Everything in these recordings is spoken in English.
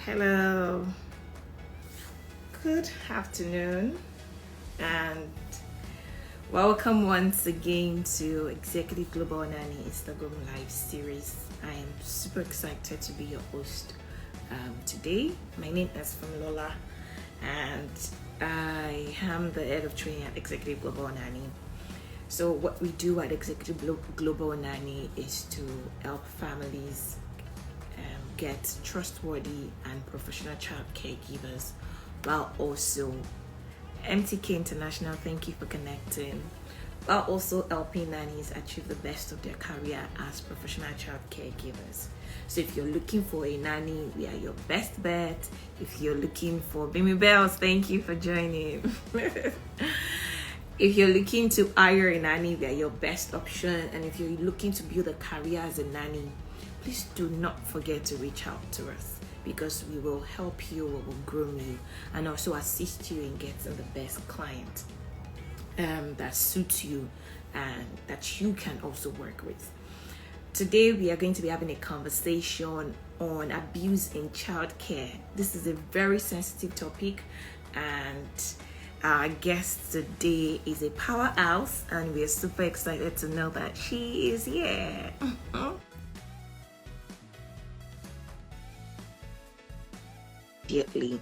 Hello, good afternoon, and welcome once again to Executive Global Nanny Instagram Live series. I am super excited to be your host today. My name is Lola, and I am the head of training at Executive Global Nanny. So, what we do at Executive Global Nanny is to help families get trustworthy and professional child caregivers, while also MTK International, thank you for connecting, while also helping nannies achieve the best of their career as professional child caregivers. So if you're looking for a nanny, we are your best bet. If you're looking for Bimmy Bells, thank you for joining. If you're looking to hire a nanny, we are your best option. And if you're looking to build a career as a nanny, please do not forget to reach out to us, because we will help you, we will groom you, and also assist you in getting the best client that suits you and that you can also work with. Today, we are going to be having a conversation on abuse in childcare. This is a very sensitive topic, and our guest today is a powerhouse, and we are super excited to know that she is here. Immediately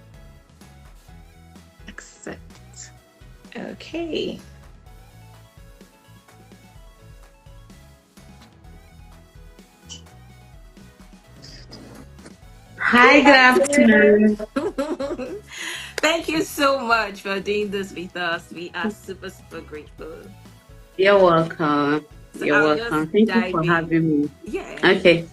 accept. Okay. Hi, good afternoon. Thank you so much for doing this with us. We are super grateful. You're welcome. So You're I'll welcome. just Thank you dive for in. having me. Yeah. Okay.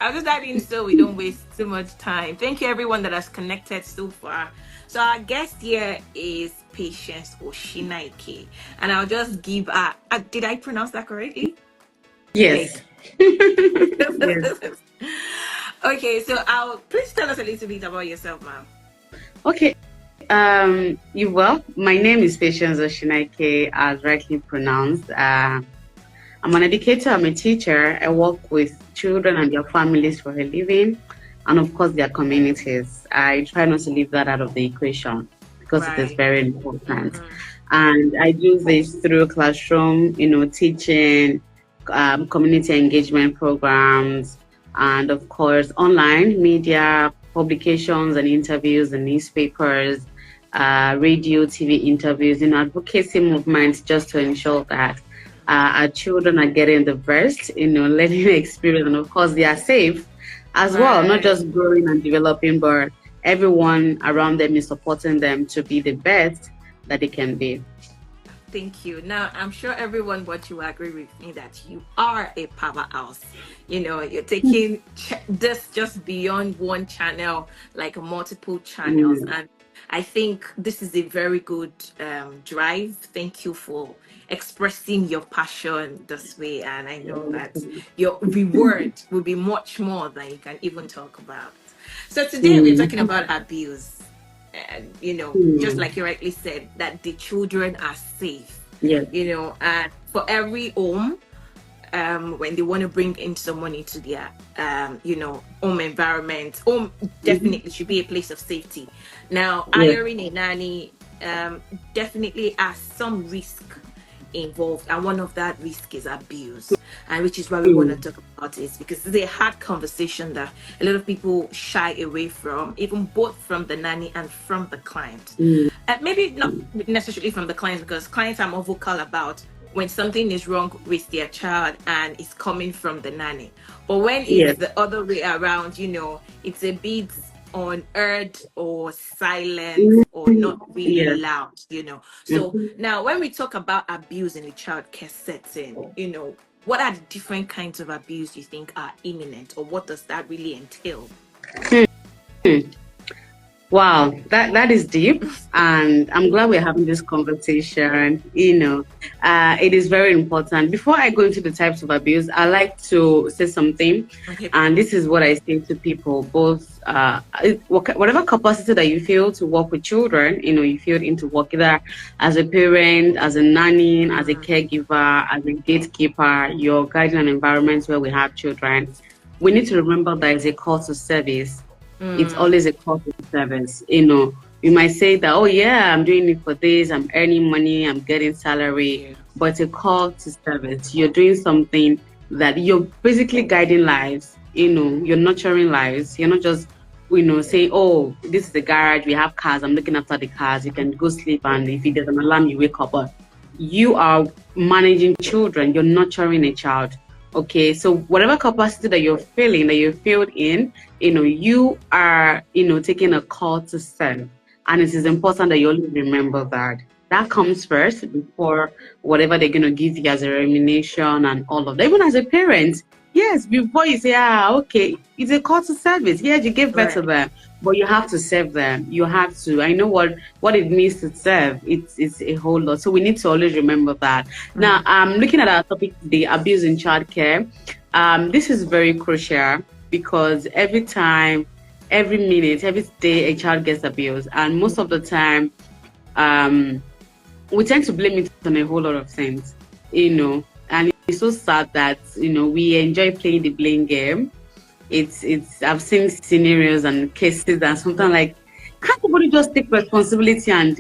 I'll just dive in so we don't waste too much time. Thank you everyone that has connected so far. So our guest here is Patience Osinaike. And I'll just give her, did I pronounce that correctly? Yes. Yes. Okay, so please tell us a little bit about yourself, ma'am. Okay. My name is Patience Osinaike, as rightly pronounced. I'm an educator, I'm a teacher. I work with children and their families for a living, and of course their communities. I try not to leave that out of the equation because it is very important. Mm-hmm. And I do this through classroom, teaching, community engagement programs, and of course online media, publications and interviews in newspapers, radio, TV interviews, advocacy movements, just to ensure that our children are getting the best, learning experience, and of course they are safe as well, not just growing and developing, but everyone around them is supporting them to be the best that they can be. Thank you. Now, I'm sure everyone but you agree with me that you are a powerhouse. You're taking this just beyond one channel, like multiple channels. And I think this is a very good drive. Thank you for expressing your passion this way. And I know that your reward will be much more than you can even talk about. So today we're talking about abuse. And just like you rightly said, that the children are safe. Yes. And for every home, when they want to bring in someone into their home environment, home definitely should be a place of safety. Now, hiring a nanny definitely has some risk involved, and one of that risk is abuse, and which is why we want to talk about it, because it's a hard conversation that a lot of people shy away from, even both from the nanny and from the client. Maybe not necessarily from the clients, because clients are more vocal about when something is wrong with their child and it's coming from the nanny. But when it's the other way around, it's a bit unheard or silent or not really loud, So now when we talk about abuse in the childcare setting, what are the different kinds of abuse you think are imminent, or what does that really entail? Wow, that is deep, and I'm glad we're having this conversation. It is very important. Before I go into the types of abuse, I like to say something, and this is what I say to people, both whatever capacity that you feel to work with children, you feel into work either as a parent, as a nanny, as a caregiver, as a gatekeeper, you're guiding an environment where we have children. We need to remember that it's a call to service. It's always a call to service. You might say that, oh yeah, I'm doing it for this, I'm earning money, I'm getting salary, but it's a call to service. You're doing something that you're basically guiding lives, you're nurturing lives. You're not just, saying, oh, this is the garage, we have cars, I'm looking after the cars, you can go sleep, and if there's an alarm, you wake up. But you are managing children, you're nurturing a child. Okay, so whatever capacity that you're feeling, that you're filled in, you are, taking a call to serve. And it is important that you always remember that. That comes first before whatever they're going to give you as a remuneration and all of that. Even as a parent, yes, before you say, okay, it's a call to service. Yes, you give birth to them, but you have to serve them. You have to. I know what it means to serve. It's a whole lot. So we need to always remember that. Now, looking at our topic today, abuse in childcare. This is very crucial because every time, every minute, every day, a child gets abused, and most of the time, we tend to blame it on a whole lot of things, and it's so sad that we enjoy playing the blame game. I've seen scenarios and cases and something like, can't somebody just take responsibility and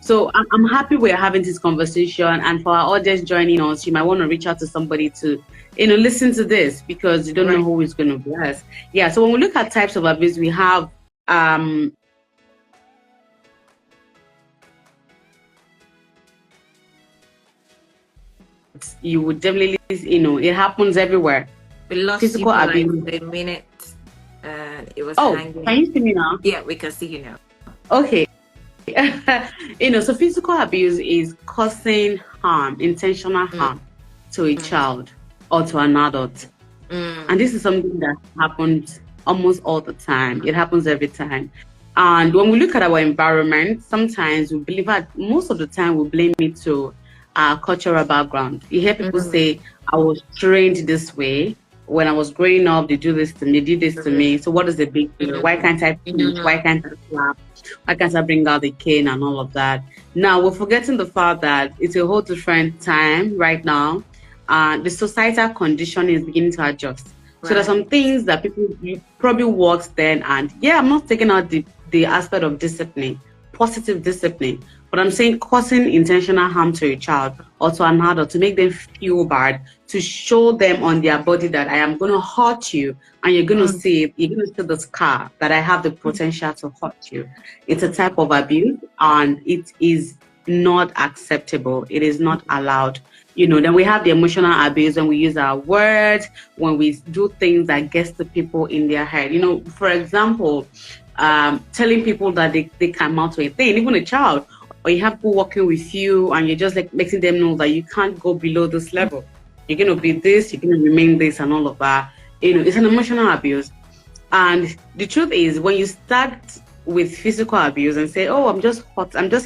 So I'm happy we're having this conversation, and for our audience joining us, you might want to reach out to somebody to listen to this, because you don't know who is going to bless. Yeah, so when we look at types of abuse, we have you would definitely, it happens everywhere. We lost physical abuse. Like a minute, and it was hanging. Can you see me now? Yeah, we can see you now. Okay. So physical abuse is causing harm, intentional harm to a child or to an adult. And this is something that happens almost all the time. It happens every time. And when we look at our environment, sometimes we believe that most of the time we blame it to our cultural background. You hear people say, I was trained this way. When I was growing up, they do this to me, they did this to me. So what is the big deal? Why can't I preach? Why can't I clap? Why can't I bring out the cane and all of that? Now, we're forgetting the fact that it's a whole different time right now. The societal condition is beginning to adjust. So there's some things that you probably worked then, and I'm not taking out the aspect of discipline, positive discipline, but I'm saying causing intentional harm to a child or to an adult to make them feel bad, to show them on their body that I am going to hurt you, and you're going to see the scar that I have the potential to hurt you. It's a type of abuse, and it is not acceptable. It is not allowed. Then we have the emotional abuse when we use our words, when we do things that gets the people in their head. For example, telling people that they can mount to a thing, even a child, or you have people working with you and you're just like making them know that you can't go below this level. You're going to be this, you're going to remain this, and all of that. It's an emotional abuse. And the truth is, when you start with physical abuse and say, oh, I'm just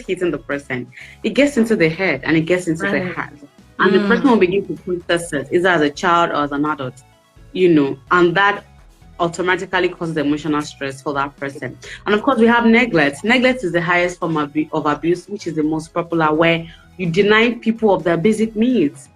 hitting the person, it gets into the head and it gets into the heart. And the person will begin to process it, either as a child or as an adult, and that automatically causes emotional stress for that person. And of course, we have neglect. Neglect is the highest form of abuse, which is the most popular, where you deny people of their basic needs.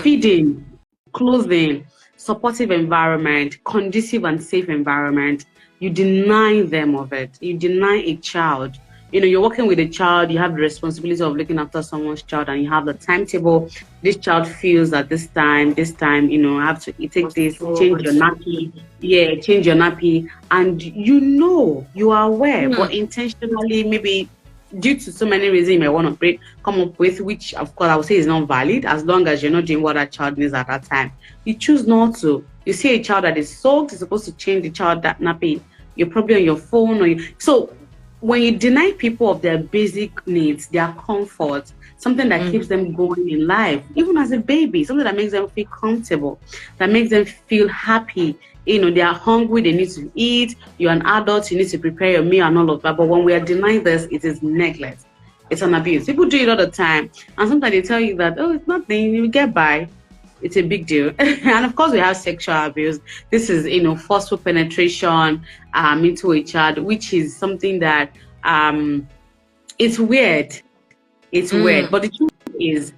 Feeding, clothing, supportive environment, conducive and safe environment. You deny them of it. You deny a child. You're working with a child, you have the responsibility of looking after someone's child, and you have the timetable. This child feels that this time, I have to take this, change your nappy. Yeah, change your nappy. And you are aware, but intentionally, maybe due to so many reasons you may want to come up with, which of course I would say is not valid, as long as you're not doing what that child needs at that time. You choose not to. You see a child that is soaked, you're supposed to change the child that nappy. You're probably on your phone, so when you deny people of their basic needs, their comfort, something that keeps them going in life, even as a baby, something that makes them feel comfortable, that makes them feel happy. They are hungry, they need to eat. You're an adult, you need to prepare your meal and all of that. But when we are denying this, it is neglect. It's an abuse. People do it all the time. And sometimes they tell you that, oh, it's nothing, you get by. It's a big deal. And of course, we have sexual abuse. This is, forceful penetration into a child, which is something that it's weird. It's weird. But the truth is,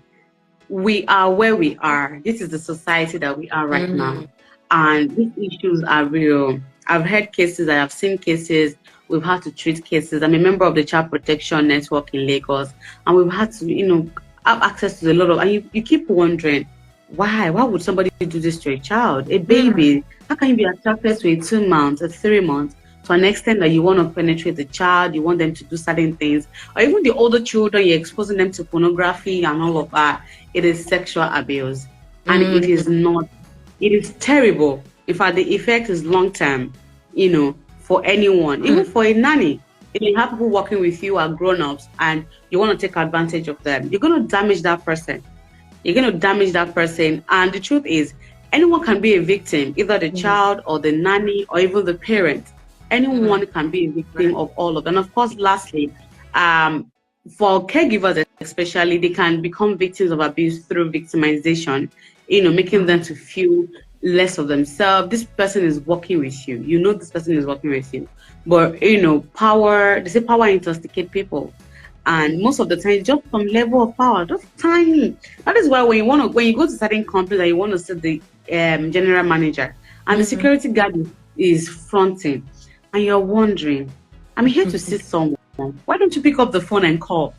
we are where we are. This is the society that we are right now. And these issues are real. I've heard cases, I have seen cases, we've had to treat cases. I'm a member of the Child Protection Network in Lagos, and we've had to, have access to a lot of, and you keep wondering, why would somebody do this to a child, a baby? How can you be attracted to a 2 months, a 3 months, to an extent that you want to penetrate the child, you want them to do certain things, or even the older children, you're exposing them to pornography and all of that? It is sexual abuse, and it is not. It is terrible. In fact, the effect is long term, for anyone, even for a nanny. If you have people working with you are grown-ups and you want to take advantage of them, you're going to damage that person. You're going to damage that person. And the truth is, anyone can be a victim, either the child or the nanny or even the parent. Anyone can be a victim of all of them. And of course, lastly, for caregivers especially, they can become victims of abuse through victimization, making them to feel less of themselves. This person is working with you. This person is working with you. But, power, they say power intoxicates people. And most of the time, just some level of power, just tiny. That is why when you go to certain companies and you want to see the general manager and the security guard is fronting, and you're wondering, I'm here to see someone. Why don't you pick up the phone and call?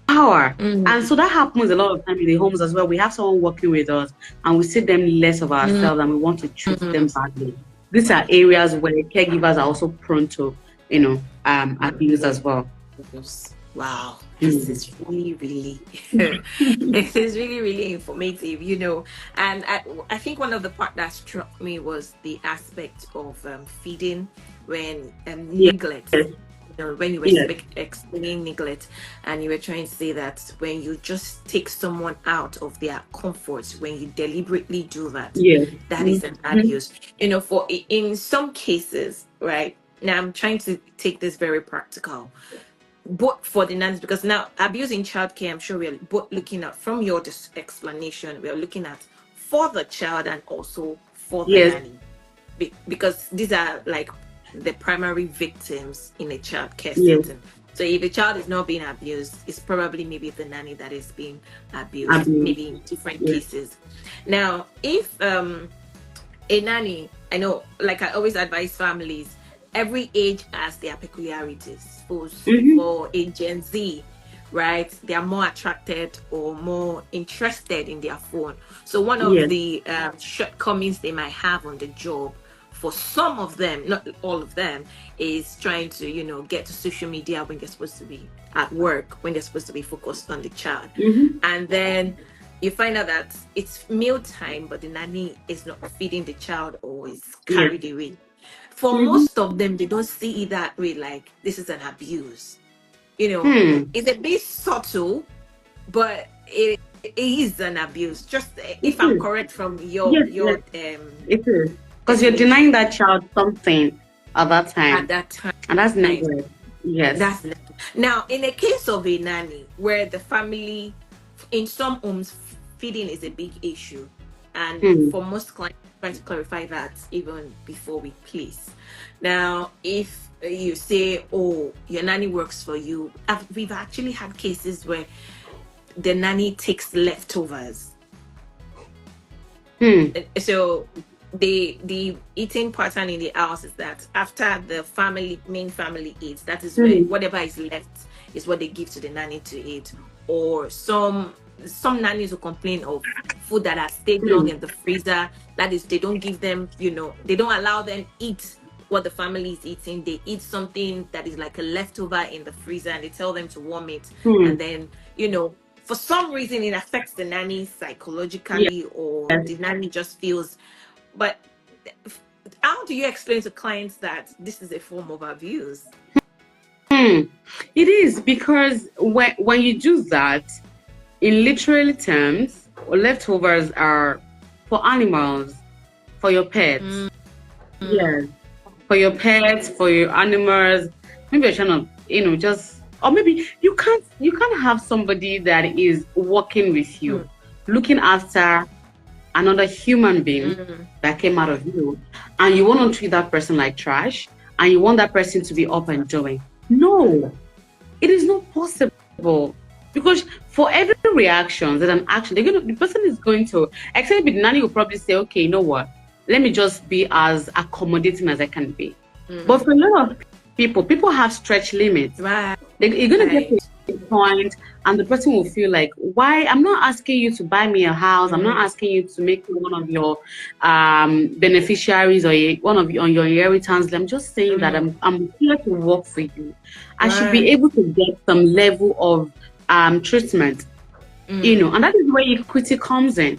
Power. And so that happens a lot of time in the homes as well. We have someone working with us and we see them less of ourselves and we want to treat them badly. These are areas where caregivers are also prone to, abuse as well. Wow, this is really, really, this is really, really informative, And I think one of the part that struck me was the aspect of feeding when neglect. When you were explaining neglect, and you were trying to say that when you just take someone out of their comfort, when you deliberately do that, that is an abuse. For in some cases, right? Now I'm trying to take this very practical, but for the nannies, because now abuse in childcare, I'm sure we're both looking at, from your explanation, we're looking at for the child and also for the nanny, because these are like the primary victims in a childcare setting. So if the child is not being abused, it's probably maybe the nanny that is being abused, maybe in different cases. Now, if a nanny, I know, like I always advise families, every age has their peculiarities. For a Gen Z, right, they are more attracted or more interested in their phone. So one of the shortcomings they might have on the job, for some of them, not all of them, is trying to, get to social media when they're supposed to be at work, when they're supposed to be focused on the child. And then you find out that it's meal time, but the nanny is not feeding the child or is carried away. For most of them, they don't see it that way, like this is an abuse. It's a bit subtle, but it is an abuse. Just if I'm correct from your it is. Because you're denying that child something at that time. And that's neglect. Yes. That's neglect. Now, in the case of a nanny, where the family, in some homes, feeding is a big issue. And for most clients, trying to clarify that even before we place. Now, if you say, oh, your nanny works for you, we've actually had cases where the nanny takes leftovers. So the eating pattern in the house is that after the main family eats, that is where whatever is left is what they give to the nanny to eat. Or some nannies will complain of food that has stayed long in the freezer. That is, they don't give them, they don't allow them eat what the family is eating. They eat something that is like a leftover in the freezer and they tell them to warm it. And then, for some reason it affects the nanny psychologically, or the nanny just feels. But how do you explain to clients that this is a form of abuse? It is, because when you do that, in literal terms, leftovers are for animals, for your pets. Yes, for your pets, for your animals. Maybe you're trying to, just, or maybe you can't have somebody that is working with you, looking after another human being that came out of you, and you want to treat that person like trash, and you want that person to be up and doing. No, it is not possible, because for every reaction there's an action. The person is going to, except the nanny will probably say, okay, you know what, let me just be as accommodating as I can be. But for a lot of people have stretch limits. Right. You're going to get to a point and the person will feel like, why? I'm not asking you to buy me a house. I'm not asking you to make me one of your beneficiaries or one of your, on your inheritance. I'm just saying that I'm here to work for you. I should be able to get some level of treatment, and that is where equity comes in.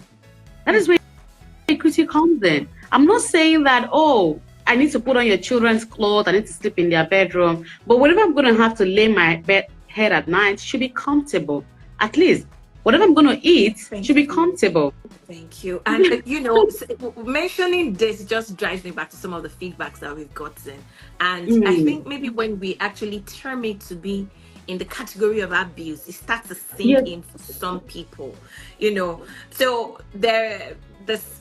That is where equity comes in. I'm not saying that, oh, I need to put on your children's clothes, I need to sleep in their bedroom, but whatever I'm going to have to lay my head at night should be comfortable. At least whatever I'm going to eat should be comfortable. Thank you. And mentioning this just drives me back to some of the feedbacks that we've gotten. And I think maybe when we actually term it to be in the category of abuse, it starts to sink in for some people, so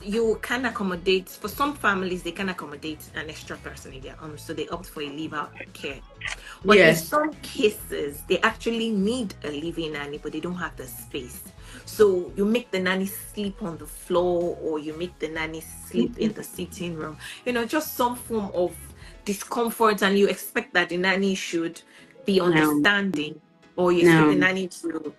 you can accommodate, for some families they can accommodate an extra person in their home, so they opt for a leave out care. But in some cases they actually need a living nanny, but they don't have the space. So you make the nanny sleep on the floor, or you make the nanny sleep in the sitting room, just some form of discomfort, and you expect that the nanny should be understanding, or you expect the nanny to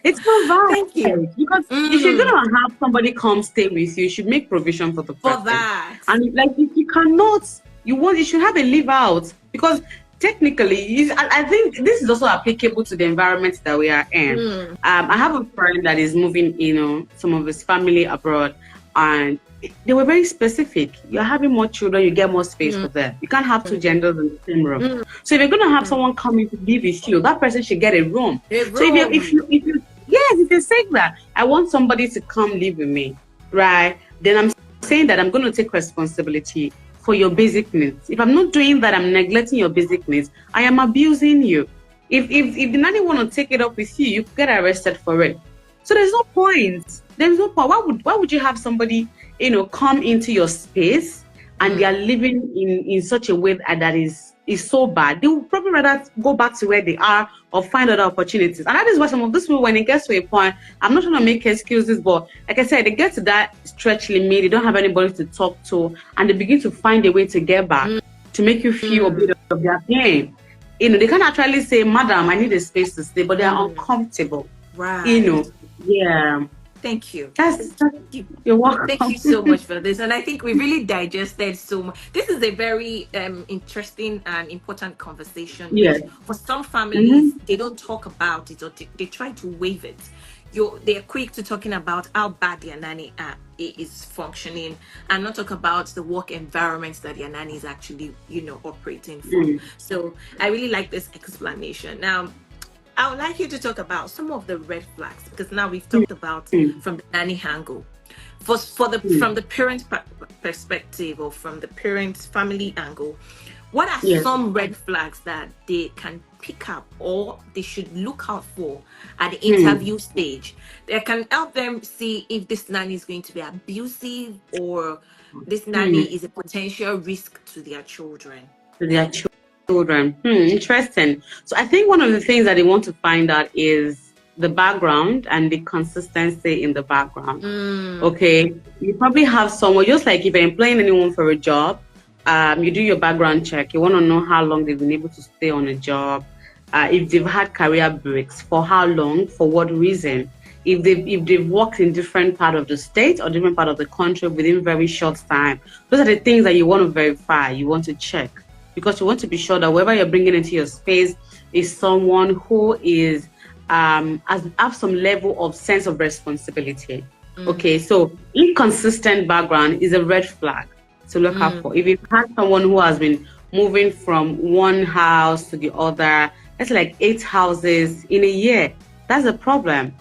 it's not valid. Thank you. Because if you're gonna have somebody come stay with you, you should make provision for the person. For that. And like, if you cannot, you should have a leave out, because technically, I think this is also applicable to the environment that we are in. I have a friend that is moving, some of his family abroad, and they were very specific. You're having more children, you get more space for them. You can't have two genders in the same room. So if you're going to have someone coming to live with you, that person should get a room. So if you say that, I want somebody to come live with me, right? Then I'm saying that I'm going to take responsibility for your basic needs. If I'm not doing that, I'm neglecting your basic needs. I am abusing you. If the nanny want to take it up with you, you get arrested for it. So there's no point. There's no point. Why would you have somebody, come into your space and they are living in such a way that is so bad? They will probably rather go back to where they are or find other opportunities. And that is why some of these people, when it gets to a point, I'm not trying to make excuses, but like I said, they get to that stretch limit, they don't have anybody to talk to, and they begin to find a way to get back, to make you feel a bit of their pain. They can't actually say, madam, I need a space to stay, but they are uncomfortable. Right. Yeah. Thank you. You're welcome. Thank you so much for this. And I think we really digested so much. This is a very interesting and important conversation. Yes. For some families, they don't talk about it, or they try to waive it. They're quick to talking about how bad their nanny is functioning, and not talk about the work environments that their nanny is actually, operating from. So I really like this explanation. Now, I would like you to talk about some of the red flags, because now we've talked about from the nanny angle. From the parent perspective, or from the parent's family angle, what are some red flags that they can pick up, or they should look out for at the interview stage, that can help them see if this nanny is going to be abusive, or this nanny is a potential risk to their children? Children. Interesting. So I think one of the things that they want to find out is the background and the consistency in the background. Okay, you probably have someone, just like if you're employing anyone for a job, you do your background check. You want to know how long they've been able to stay on a job, if they've had career breaks, for how long, for what reason, if they've worked in different part of the state or different part of the country within very short time. Those are the things that you want to verify, you want to check, because you want to be sure that whoever you're bringing into your space is someone who is have some level of sense of responsibility. Okay, so inconsistent background is a red flag to look out for. If you've had someone who has been moving from one house to the other, that's like 8 houses in a year, that's a problem.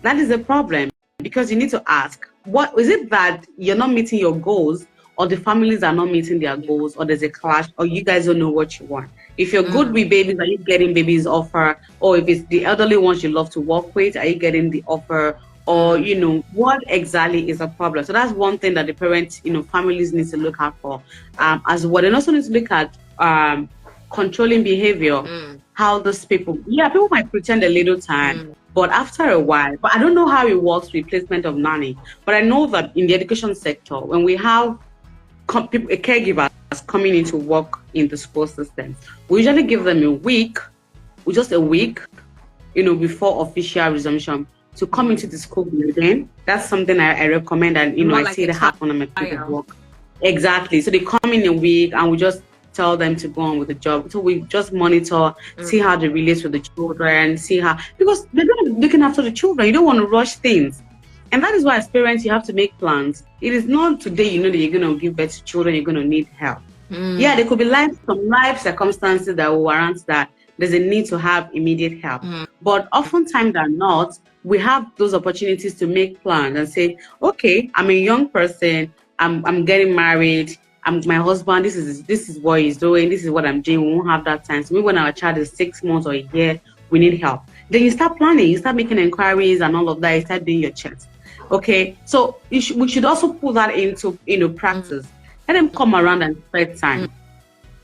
That is a problem, because you need to ask, what is it that you're not meeting your goals, or the families are not meeting their goals, or there's a clash, or you guys don't know what you want? If you're good with babies, are you getting babies offer? Or if it's the elderly ones you love to work with, are you getting the offer? Or, what exactly is a problem? So that's one thing that the parents, families need to look out for as well. And also need to look at controlling behavior, how those people might pretend a little time, But after a while, but I don't know how it works with placement of nanny, but I know that in the education sector, when we have caregivers coming in to work in the school system, we usually give them a week, just a week, before official resumption to come into the school building. That's something I recommend, and I like see it happen on my place of work. Exactly. So they come in a week and we just tell them to go on with the job. So we just monitor, see how they relate with the children, see how, because they're going to be looking after the children. You don't want to rush things. And that is why as parents, you have to make plans. It is not today, that you're going to give birth to children, you're going to need help. Yeah, there could be some life circumstances that will warrant that there's a need to have immediate help. But oftentimes than not, we have those opportunities to make plans and say, okay, I'm a young person, I'm getting married, my husband, this is what he's doing, this is what I'm doing, we won't have that time. So maybe when our child is 6 months or a year, we need help. Then you start planning, you start making inquiries and all of that, you start doing your checks. Okay, so we should also put that into practice. Let them come around and spend time.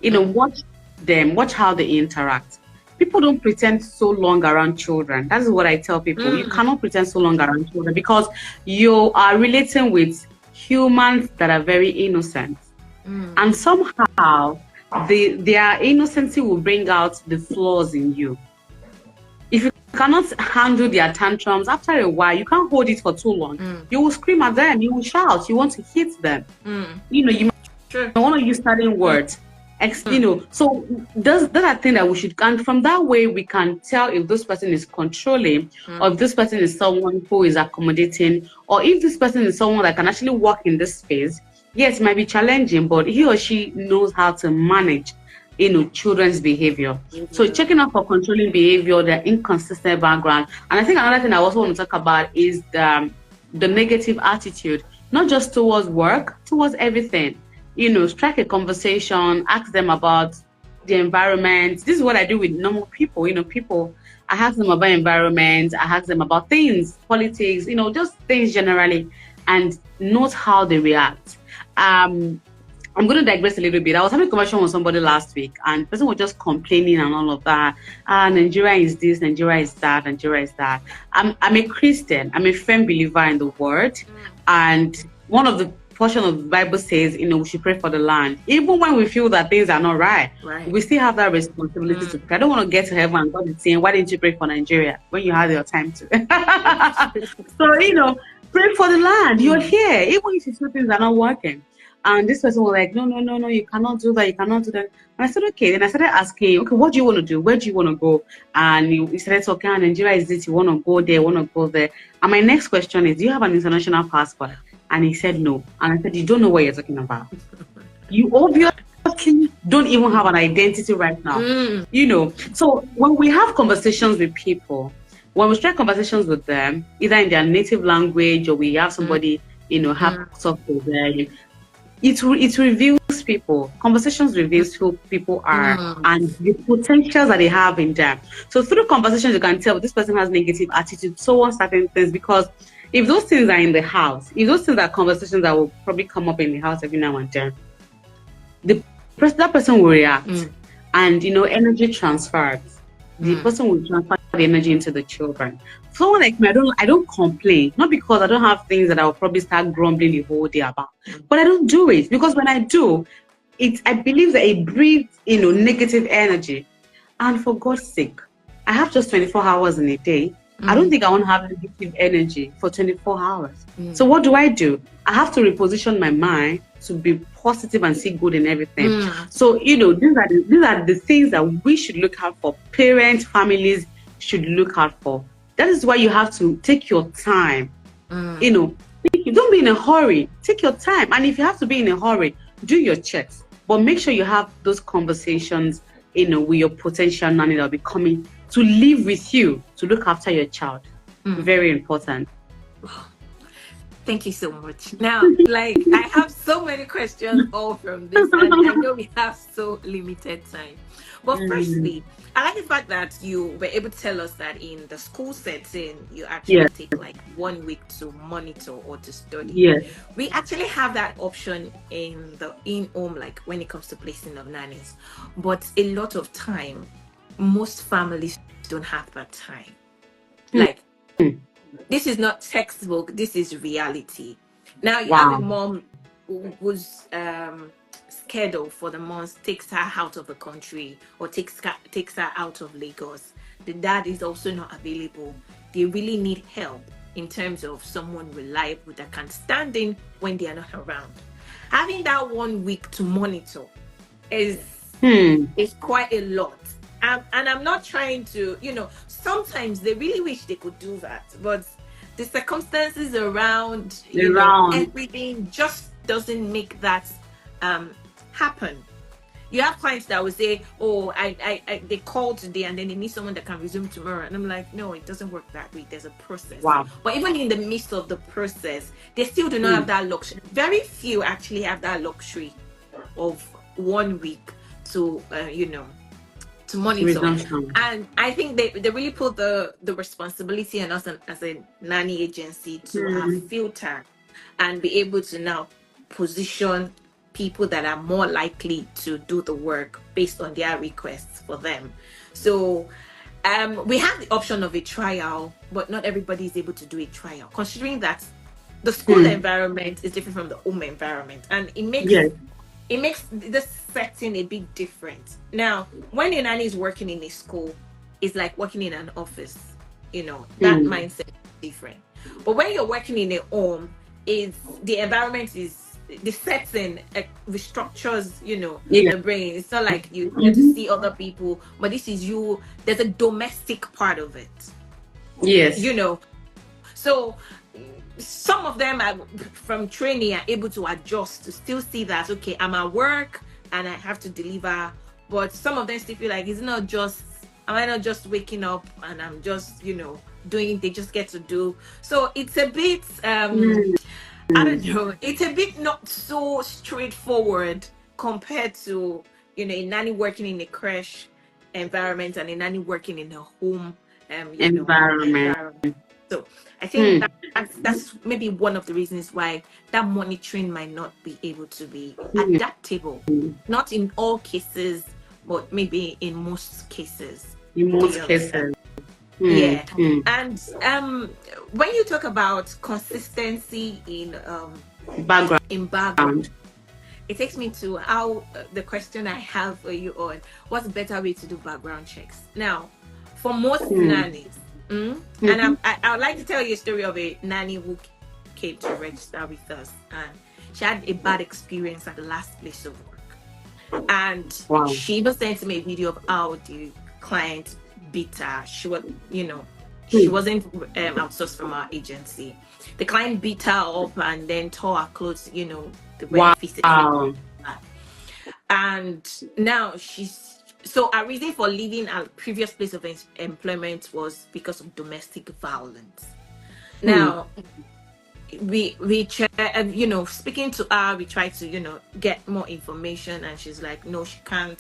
Watch them, watch how they interact. People don't pretend so long around children. That is what I tell people. You cannot pretend so long around children because you are relating with humans that are very innocent. And somehow their innocency will bring out the flaws in you. If you cannot handle their tantrums, after a while, you can't hold it for too long. You will scream at them, you will shout, you want to hit them. You want to use certain words. So that's a thing that we should, and from that way we can tell if this person is controlling or if this person is someone who is accommodating, or if this person is someone that can actually work in this space. Yes, it might be challenging, but he or she knows how to manage children's behavior. So checking out for controlling behavior, their inconsistent background. And I think another thing I also want to talk about is the negative attitude, not just towards work, towards everything. Strike a conversation, ask them about the environment. This is what I do with normal people. I ask them about environment, I ask them about things, politics, just things generally, and note how they react. I'm going to digress a little bit. I was having a conversation with somebody last week, and the person was just complaining and all of that. Nigeria is this, Nigeria is that, Nigeria is that. I'm a Christian. I'm a firm believer in the word. And one of the portion of the Bible says, we should pray for the land. Even when we feel that things are not right. We still have that responsibility to pray. I don't want to get to heaven and God is saying, why didn't you pray for Nigeria when you had your time to? So, pray for the land. You're here. Even if you feel things are not working. And this person was like, no, you cannot do that, you cannot do that. And I said, okay. Then I started asking, okay, what do you want to do? Where do you want to go? And he started talking, Nigeria is this, you want to go there, want to go there. And my next question is, do you have an international passport? And he said no. And I said, you don't know what you're talking about. You obviously don't even have an identity right now. So when we have conversations with people, when we strike conversations with them, either in their native language or we have somebody, have talk with them, it reveals people. Conversations reveals who people are and the potentials that they have in them. So through conversations, you can tell this person has negative attitude, so on certain things, because if those things are in the house, if those things are conversations that will probably come up in the house every now and then, that person will react, and energy transfers. The person will transfer the energy into the children. Someone like me, I don't complain, not because I don't have things that I will probably start grumbling the whole day about, but I don't do it because when I do it, I believe that it breeds negative energy. And for God's sake, I have just 24 hours in a day. I don't think I want to have negative energy for 24 hours. So what do? I have to reposition my mind to be positive and see good in everything. So, these are the things that we should look out for. Parents, families should look out for. That is why you have to take your time. Don't be in a hurry. Take your time. And if you have to be in a hurry, do your checks. But make sure you have those conversations, with your potential nanny that will be coming to live with you, to look after your child. Very important. Thank you so much. Now, I have so many questions all from this, and I know we have so limited time. But firstly, I like the fact that you were able to tell us that in the school setting, you actually take 1 week to monitor or to study. Yes. We actually have that option in the in-home, when it comes to placing of nannies. But a lot of time, most families don't have that time. Like, Hmm. this is not textbook, this is reality. Now you have a Wow. mom who's schedule for the month takes her out of the country, or takes her out of Lagos. The dad is also not available. They really need help in terms of someone reliable that can stand in when they are not around. Having that 1 week to monitor is Hmm. quite a lot. And I'm not trying to, sometimes they really wish they could do that, but the circumstances around, Around. everything just doesn't make that happen. You have clients that will say, "Oh, they called today and then they need someone that can resume tomorrow," and I'm like, "No, it doesn't work that way. There's a process." Wow. But even in the midst of the process, they still do not Hmm. have that luxury. Very few actually have that luxury of 1 week to to monitor. Resumption. And I think they really put the responsibility on us as a nanny agency to have Hmm. filter and be able to now position people that are more likely to do the work based on their requests for them. So we have the option of a trial, but not everybody is able to do a trial, considering that the school Hmm. environment is different from the home environment, and Yes. it makes this setting a bit different. Now, when a nanny is working in a school, it's like working in an office. That Hmm. mindset is different. But when you're working in a home, is the environment is the setting restructures, Yeah. the brain. It's not like you get to Hmm. see other people, but this is you. There's a domestic part of it, Yes. you know. So some of them are, from training, are able to adjust to still see that, okay, I'm at work and I have to deliver. But some of them still feel like, am I not just waking up and I'm just doing, they just get to do. So it's a bit Hmm. I don't know, it's a bit not so straightforward compared to a nanny working in a creche environment and a nanny working in a home Environment. environment. So I think Hmm. that's maybe one of the reasons why that monitoring might not be able to be Hmm. adaptable. Not in all cases, but maybe in most cases. In Do most you understand? cases. Hmm. Yeah. Hmm. And when you talk about consistency Background. in background, it takes me to how the question I have for you on what's a better way to do background checks. Now, for most Hmm. nannies, and Hmm. I would like to tell you a story of a nanny who came to register with us, and she had a bad experience at the last place of work. And Wow. she even sent me a video of how the client beat her. She Hmm. wasn't outsourced from our agency. The client beat her up and then tore her clothes, the way physically. Wow. And now so our reason for leaving our previous place of employment was because of domestic violence. Hmm. Now, we try, speaking to her, we try to get more information, and she's like, no, she can't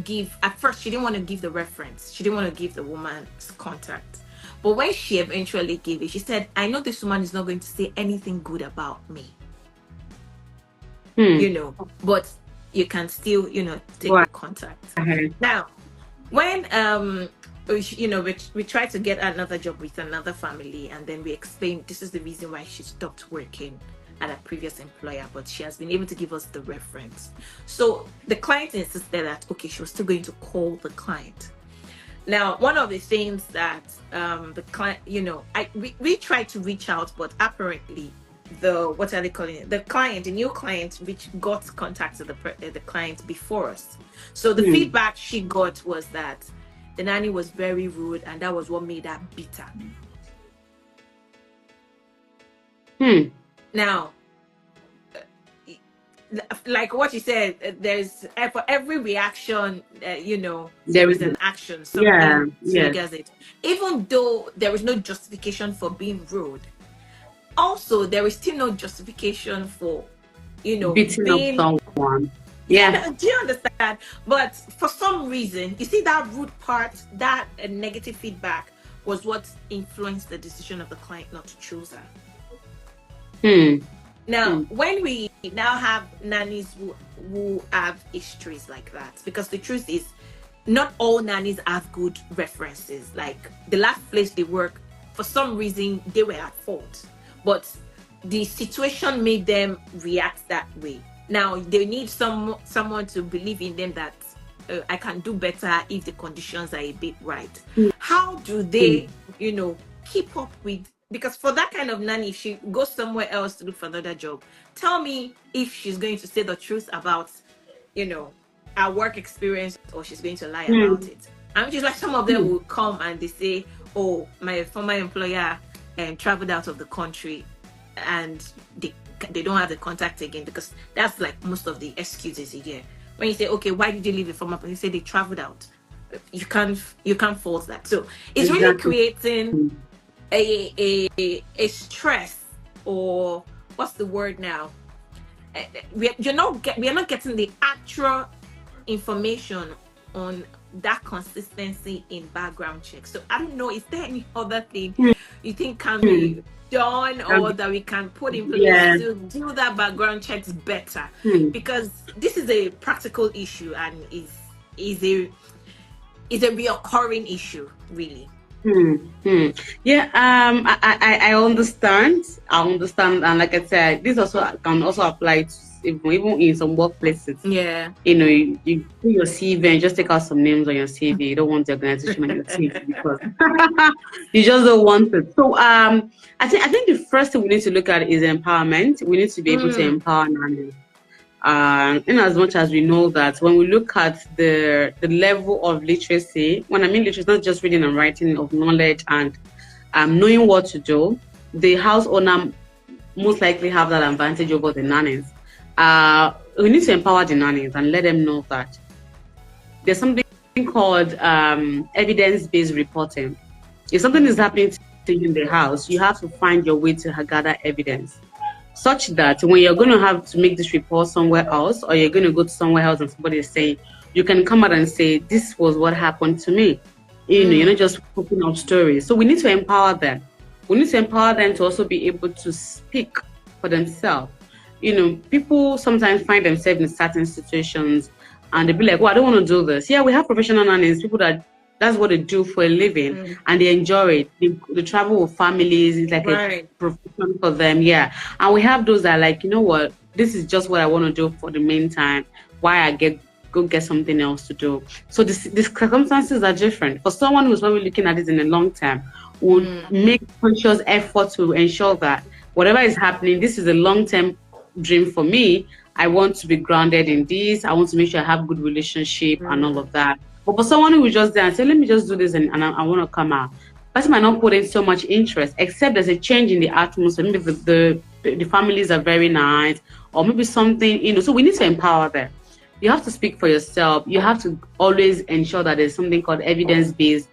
give. At first she didn't want to give the reference, she didn't want to give the woman's contact, but when she eventually gave it, she said, I know this woman is not going to say anything good about me, Hmm. but you can still take Go the contact. ahead. Now, when we tried to get another job with another family, and then we explained this is the reason why she stopped working at a previous employer, but she has been able to give us the reference. So the client insisted that, okay, she was still going to call the client. Now, one of the things that the client, we tried to reach out, but apparently what are they calling it? The new client, which got contacted the client before us. So the Hmm. feedback she got was that the nanny was very rude, and that was what made her bitter. Hmm. Now, like what you said, there's for every reaction, there There is is. an action. Yeah. Something Yes. triggers it, even though there is no justification for being rude. Also, there is still no justification for Beating up being. someone. Yeah. Do you understand? But for some reason, you see, that rude part, that negative feedback was what influenced the decision of the client not to choose her. Hmm. Now, Hmm. when we now have nannies who have histories like that, because the truth is, not all nannies have good references. Like the last place they work, for some reason they were at fault, but the situation made them react that way. Now they need someone to believe in them that I can do better if the conditions are a bit right. How do they, keep up with? Because for that kind of nanny, if she goes somewhere else to look for another job, tell me if she's going to say the truth about, our work experience, or she's going to lie about it. And which is why some of them will come and they say, oh, my former employer traveled out of the country and they don't have the contact again, because that's like most of the excuses you get. When you say, okay, why did you leave your former employer? You say they traveled out. You can't fault that. So it's really creating a stress, or what's the word now? We are not getting the actual information on that consistency in background checks. So I don't know, is there any other thing you think can be done, or that we can put in place to do that background checks better? Because this is a practical issue and is a reoccurring issue, really. Yeah, I understand. And like I said, this also can also apply to even in some workplaces. Yeah. You do your CV and just take out some names on your CV. You don't want the organization on your CV because you just don't want it. So I think the first thing we need to look at is empowerment. We need to be able to empower nannies. In as much as we know that when we look at the level of literacy, when I mean literacy, not just reading and writing, of knowledge and knowing what to do, the house owner most likely have that advantage over the nannies. We need to empower the nannies and let them know that there's something called evidence-based reporting. If something is happening to you in the house, you have to find your way to gather evidence, such that when you're going to have to make this report somewhere else, or you're going to go to somewhere else and somebody is saying, you can come out and say, this was what happened to me. You're not just putting out stories. So we need to empower them. We need to empower them to also be able to speak for themselves. People sometimes find themselves in certain situations and they be like, well, I don't want to do this. Yeah, we have professional nannies, people that's what they do for a living and they enjoy it. They travel with families. It's like a profession for them. Yeah. And we have those that are like, you know what, this is just what I want to do for the meantime. Why I go get something else to do. So the circumstances are different. For someone who's probably looking at it in the long term, would make conscious effort to ensure that whatever is happening, this is a long-term dream for me. I want to be grounded in this. I want to make sure I have good relationship and all of that. But for someone who is just there and say, let me just do this and I want to come out, person might not put in so much interest, except there's a change in the atmosphere. Maybe the families are very nice, or maybe something, so we need to empower them. You have to speak for yourself. You have to always ensure that there's something called evidence-based,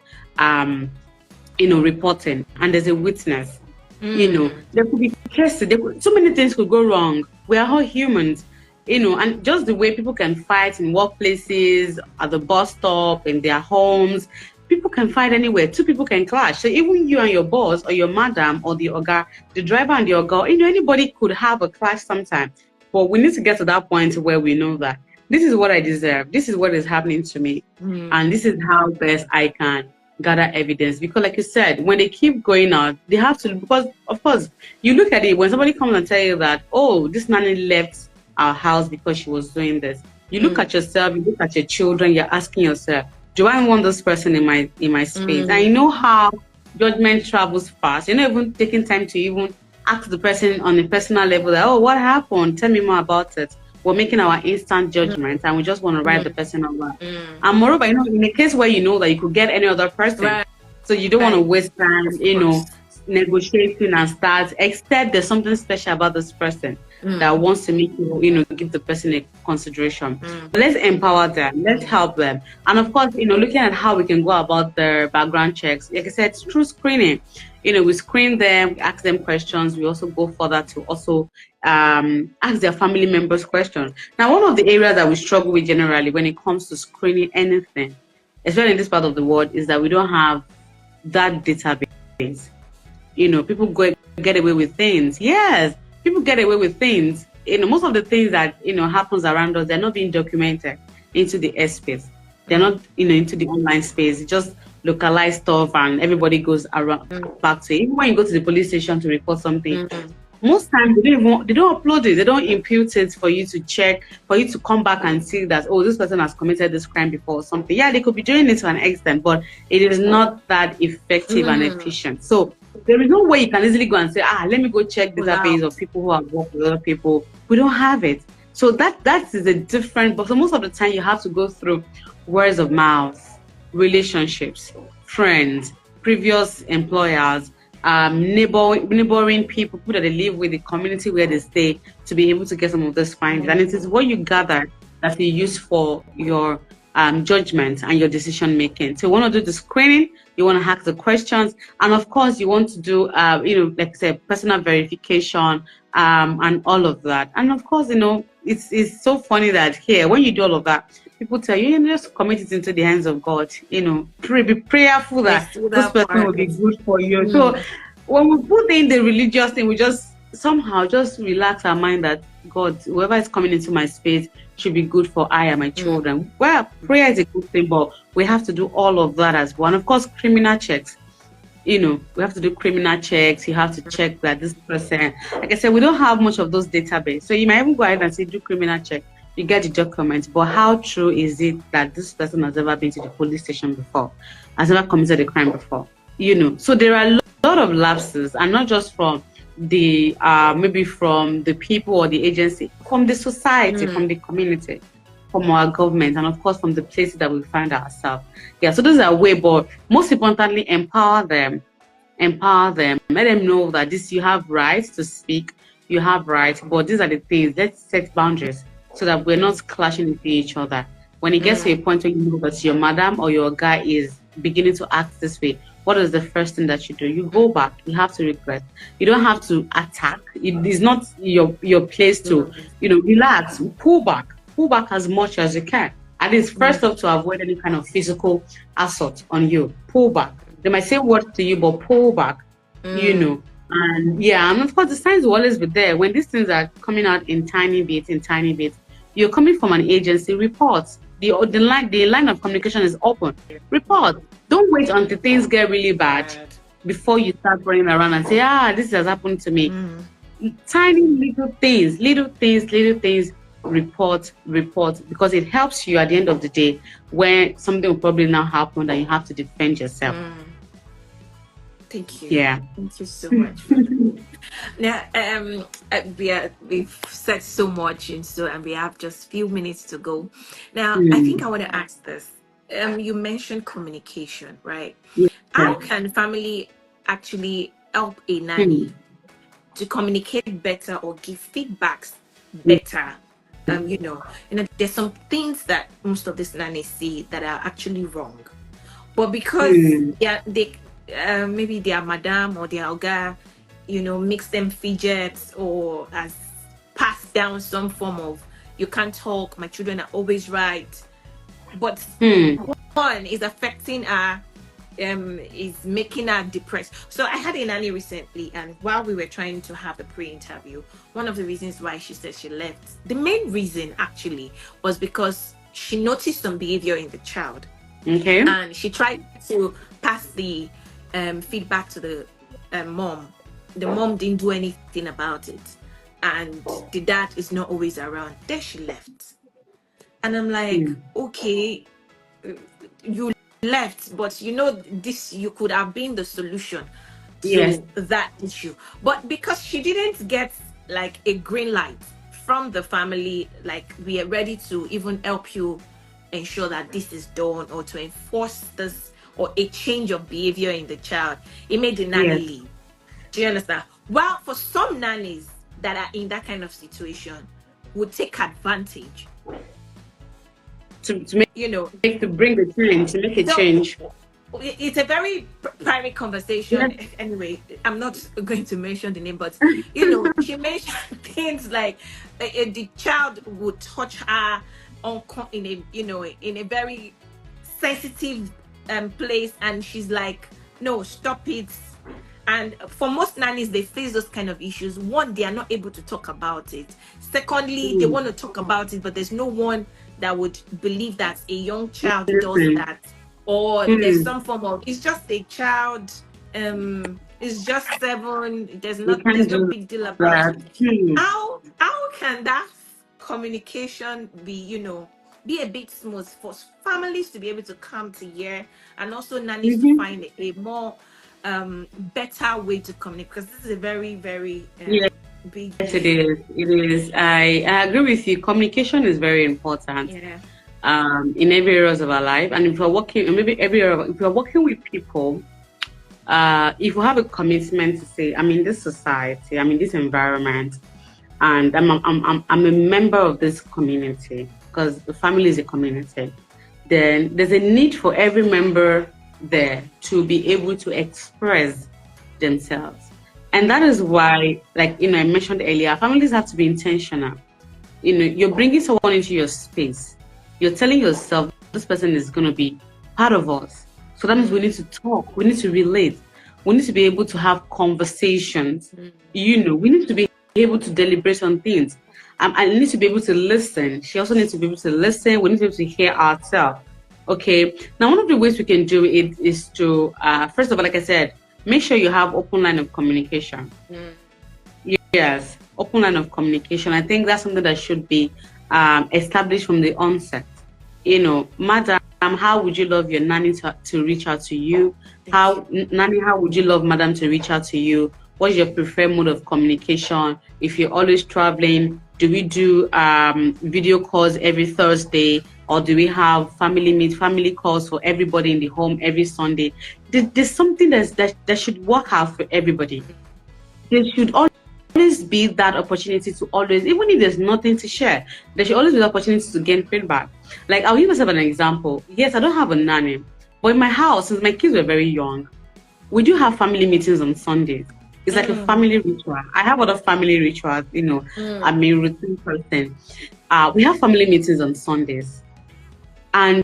reporting, and there's a witness. There could be cases, so many things could go wrong. We are all humans, and just the way people can fight in workplaces, at the bus stop, in their homes, people can fight anywhere. Two people can clash. So even you and your boss, or your madam, or the oga, the driver and the oga, anybody could have a clash sometime. But we need to get to that point where we know that this is what I deserve. This is what is happening to me. And this is how best I can gather evidence. Because like you said, when they keep going out, they have to, because of course, you look at it, when somebody comes and tell you that, oh, this nanny left our house because she was doing this. You look at yourself, you look at your children, you're asking yourself, do I want this person in my space? And you know how judgment travels fast. You're not even taking time to even ask the person on a personal level that, oh, what happened? Tell me more about it. We're making our instant judgment and we just want to write the person over. And moreover, in a case where you know that you could get any other person, so you don't want to waste time, negotiating and start, except there's something special about this person that wants to make you, give the person a consideration. Let's empower them. Let's help them. And of course, looking at how we can go about their background checks, like I said, through screening. We screen them, we ask them questions. We also go further to also ask their family members questions. Now, one of the areas that we struggle with generally when it comes to screening anything, especially in this part of the world, is that we don't have that database. People get away with things. Yes, people get away with things. Most of the things that happens around us, they're not being documented into the airspace. They're not, into the online space. It's just localized stuff, and everybody goes around back to it. Even when you go to the police station to report something, most times they don't upload it, they don't impute it for you to check, for you to come back and see that, oh, this person has committed this crime before or something. Yeah, they could be doing it to an extent, but it is not that effective and efficient. So there is no way you can easily go and say, let me go check database of people who have worked with other people. We don't have it. So that is a different, but so most of the time you have to go through words of mouth, relationships, friends, previous employers, neighboring people that they live with, the community where they stay, to be able to get some of those findings. And it is what you gather that you use for your judgment and your decision making. So you want to do the screening, you want to ask the questions, and of course you want to do like I said, personal verification, and all of that. And of course, it's so funny that here, when you do all of that, people tell you, just commit it into the hands of God. Be prayerful that this person will be good for you. So when we put in the religious thing, we just somehow just relax our mind that God, whoever is coming into my space should be good for I and my children. Well, prayer is a good thing, but we have to do all of that as well. And of course, criminal checks. We have to do criminal checks. You have to check that this person, like I said, we don't have much of those database. So you might even go ahead and say, do criminal check. You get the documents, but how true is it that this person has ever been to the police station before, has ever committed a crime before? So there are a lot of lapses, and not just from the maybe from the people or the agency, from the society, from the community, from our government, and of course from the places that we find ourselves. Yeah, so those are way, but most importantly, empower them, let them know that you have rights to speak, you have rights, but these are the things. Let's set boundaries so that we're not clashing into each other. When it gets to a point where you know that your madam or your guy is beginning to act this way, what is the first thing that you do? You go back. You have to regret. You don't have to attack. It is not your place to, relax, pull back as much as you can. At least first off, to avoid any kind of physical assault on you. Pull back. They might say words to you, but pull back, And and of course the signs will always be there. When these things are coming out in tiny bits, you're coming from an agency, report. The line of communication is open. Report. Don't wait until things get really bad before you start running around and say, this has happened to me. Tiny little things, report, because it helps you at the end of the day when something will probably now happen and you have to defend yourself. Thank you. Yeah. Thank you so much. Now, we've said so much, and we have just a few minutes to go. Now, I think I want to ask this. You mentioned communication, right? Yeah. How can family actually help a nanny to communicate better or give feedbacks better? There's some things that most of these nannies see that are actually wrong, but because maybe their madam or their oga, makes them fidget or has passed down some form of, you can't talk, my children are always right. But one is affecting her, is making her depressed. So I had a nanny recently, and while we were trying to have a pre-interview, one of the reasons why she said she left, the main reason actually was because she noticed some behavior in the child. Okay. And she tried to pass the feedback to the mom. The mom didn't do anything about it, and the dad is not always around. Then she left, and I'm like, okay, you left, but this, you could have been the solution to that issue. But because she didn't get like a green light from the family, like, we are ready to even help you ensure that this is done, or to enforce this, or a change of behavior in the child, it made the nanny leave. Do you understand? Well, for some nannies that are in that kind of situation, would take advantage to make, to bring the change, to make a change. It's a very private conversation. Anyway, I'm not going to mention the name, but she mentioned things like the child would touch her in a very sensitive place, and she's like, no, stop it. And for most nannies, they face those kind of issues. One, they are not able to talk about it. Secondly, they want to talk about it, but there's no one that would believe that a young child does that, or there's some form of, it's just a child, it's just 7, there's no big deal about it. How can that communication be, be a bit smooth for families to be able to come together, and also nannies to find a more better way to communicate, because this is a very, very big Yes, it is. I agree with you. Communication is very important. In every areas of our life, and if we're working, maybe if we're working with people, if we have a commitment to say, I'm in this society, I'm in this environment, and I'm a member of this community, because the family is a community, then there's a need for every member there to be able to express themselves. And that is why, like, I mentioned earlier, families have to be intentional. You're bringing someone into your space. You're telling yourself, this person is going to be part of us. So that means we need to talk. We need to relate. We need to be able to have conversations. We need to be able to deliberate on things. I need to be able to listen. She also needs to be able to listen. We need to be able to hear ourselves. Okay. Now, one of the ways we can do it is to, first of all, like I said, make sure you have open line of communication. Yes, open line of communication. I think that's something that should be established from the onset. Madam, how would you love your nanny to reach out to you? Nanny, how would you love madam to reach out to you? What's your preferred mode of communication? If you're always traveling, do we do video calls every Thursday? Or do we have family calls for everybody in the home every Sunday? There's something that should work out for everybody. There should always be that opportunity to always, even if there's nothing to share, there should always be the opportunity to gain feedback. Like, I'll give myself an example. Yes, I don't have a nanny, but in my house, since my kids were very young, we do have family meetings on Sundays. It's like a family ritual. I have other family rituals, I'm a routine person. We have family meetings on Sundays. And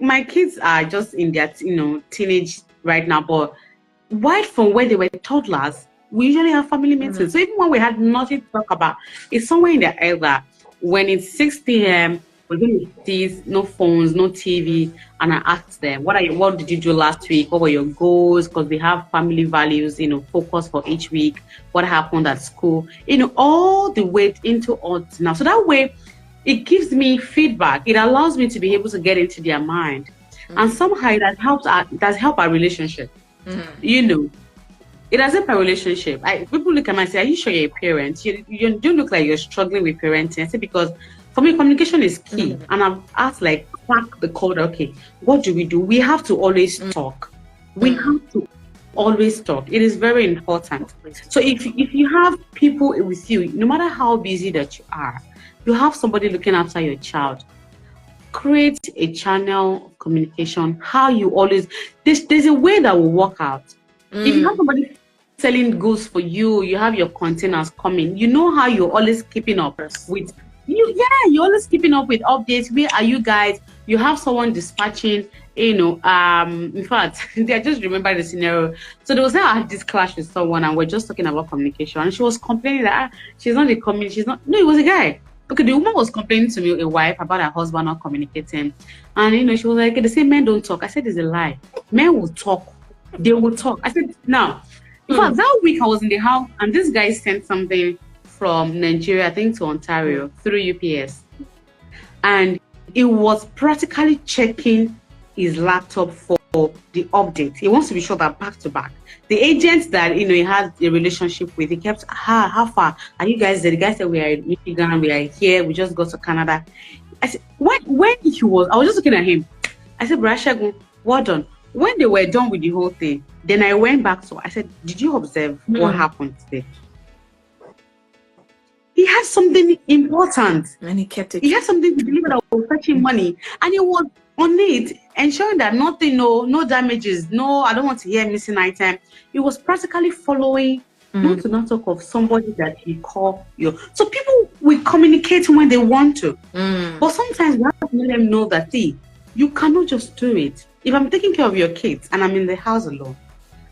my kids are just in their teenage right now, but right from when they were toddlers, we usually have family meetings. So even when we had nothing to talk about, it's somewhere in the air that when it's 6 p.m., we're going to see no phones, no TV, and I ask them, what did you do last week? What were your goals? Because we have family values, focus for each week. What happened at school? All the way into odds now. So that way, it gives me feedback. It allows me to be able to get into their mind. And somehow it has helped our relationship. It has helped our relationship. People look at me and say, are you sure you're a parent? You don't look like you're struggling with parenting. I say, because for me, communication is key. And I've asked, crack the code. Okay, what do? We have to always talk. We have to always talk. It is very important. So if you have people with you, no matter how busy that you are, you have somebody looking after your child, create a channel of communication. How you always, there's a way that will work out. If you have somebody selling goods for you, you have your containers coming, how you're always keeping up with you. Yeah, you're always keeping up with updates. Where are you guys? You have someone dispatching, in fact, I just remember the scenario. So there was I had this clash with someone and we're just talking about communication, and she was complaining that she's not no, it was a guy. Okay, the woman was complaining to me, a wife, about her husband not communicating. And, she was like, they say men don't talk. I said, it's a lie. Men will talk. They will talk. I said, now, in fact, that week I was in the house and this guy sent something from Nigeria, I think to Ontario, through UPS. And it was practically checking his laptop for the update. He wants to be sure that back to back. The agent that he had a relationship with, he kept, how far are you guys there? The guy said, we are in Michigan, we are here, we just got to Canada. I said, when he was, I was just looking at him. I said, Brashagun, well done. When they were done with the whole thing, then I went back to, I said, did you observe what happened today? He had something important. And he kept it. He had something to deliver that was fetching money. And he was on it, ensuring that nothing, no damages, I don't want to hear missing item. He was practically following, not to not talk of somebody that he called you. So people will communicate when they want to. But sometimes we have to let them know that, you cannot just do it. If I'm taking care of your kids and I'm in the house alone,